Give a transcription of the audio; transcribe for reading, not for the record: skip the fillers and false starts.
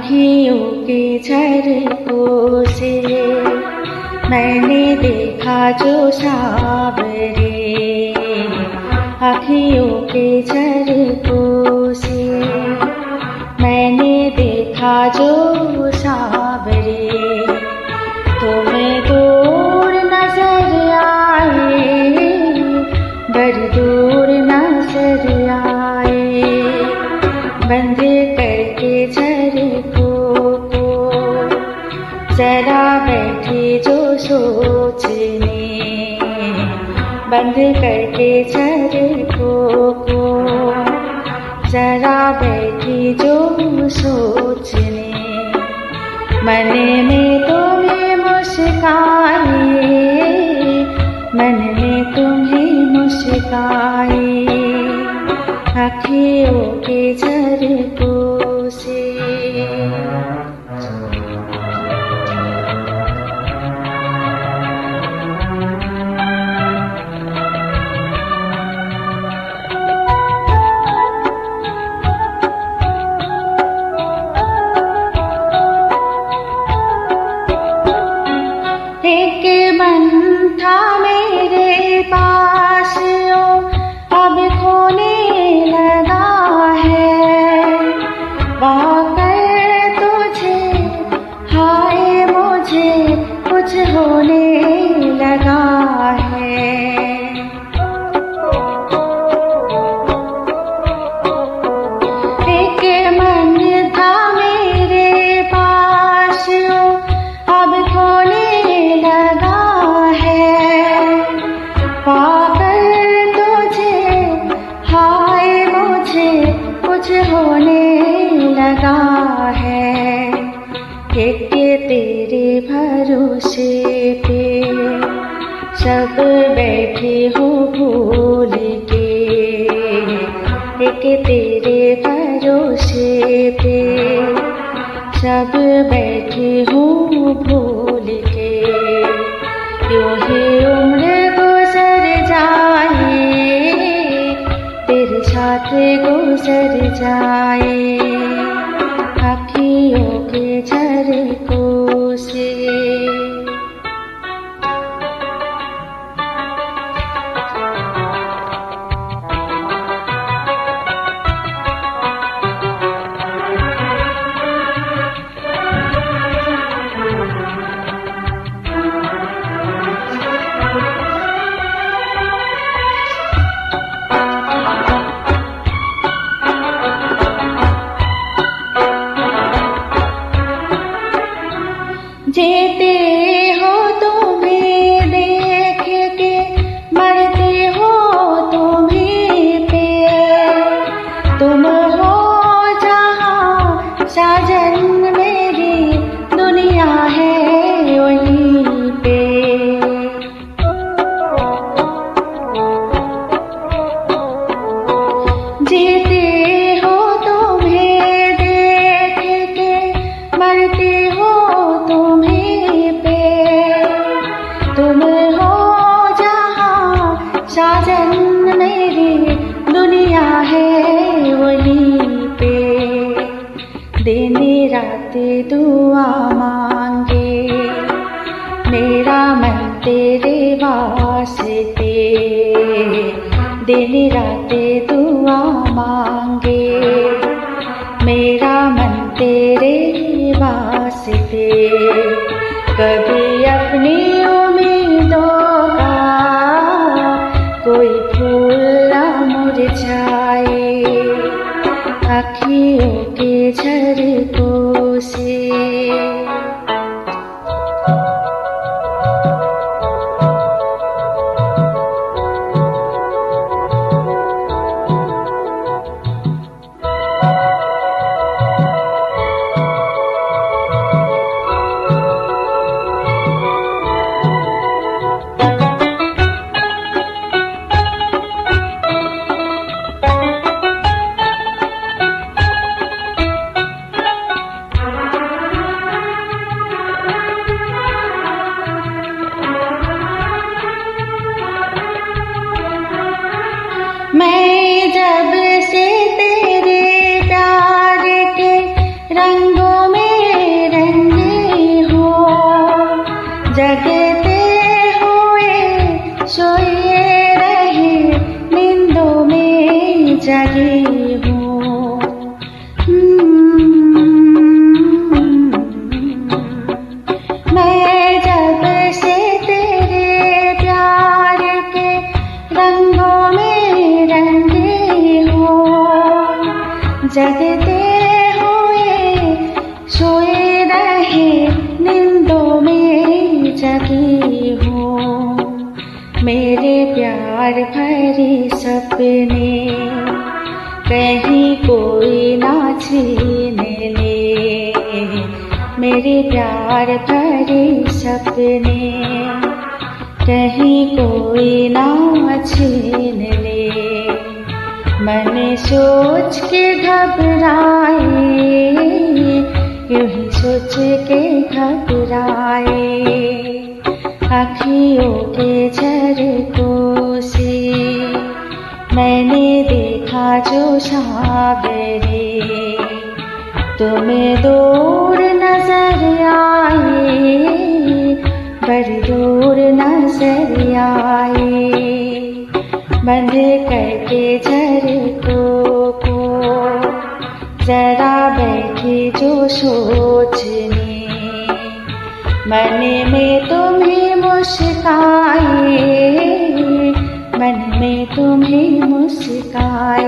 अखियों के झरोखों से मैंने देखा जो सावरे, अखियों के झरोखों से मैंने देखा जो सावरे। तुम्हें दूर नजर आए, बड़ी दूर नजर आए, बंद करके झरोखों को जरा बैठी जो सोचने, बंद करके झरोखों को जरा बैठी जो सोचने। मन में तुम्हें मुस्काए, मन में तुम्हें मुस्काए, अखियों के झरोखों से। एक मन था मेरे पास, अब खोने लगा है, पाकर तुझे हाय मुझे कुछ होने लगा है। एक मन था मेरे पास, अब खोने लगा है, पाकर तुझे हाय मुझे कुछ होने लगा है। एक तेरे भरोसे पे सब बैठे हो भूल के, एक तेरे भरोसे पे सब बैठे हो भूल के। यूं ही उम्र गुजर जाए, तेरे साथ गुजर जाए, अखियों के झरोखों से। जीते हो तुम्हें देख के, मरते हो तुम्हीं पे, तुम हो जहाँ साजन मेरी दुनिया है वहीं पे। जीते हो तुम्हें देख के, मरते हो तुम्हीं पे, तुम हो जहाँ साजन मेरी दुनिया है वहीं पे। दिन रात दुआ मांगे मेरा मन तेरे वास्ते, दिन रात दुआ मांगे मेरा मन तेरे वास्ते। कभी अपनी उम्मीदों का कोई फूल न मुरझाए, अखियों के झरोखों से। प्यार भरे सपने कहीं कोई ना छीन ले, मेरे प्यार भरे सपने कहीं कोई ना छीन ले। मन सोच के घबराए, यूं ही सोच के घबराए, आँखियों के झरोकों से मैंने देखा जो सागरे, तुम्हें दूर नजर आए, बड़ी दूर नजर आए। बंद करके झरोकों को जरा बैठी जो सोचने, मन में तुम्हें मुस्काए, मन में तुम्हें मुस्काए।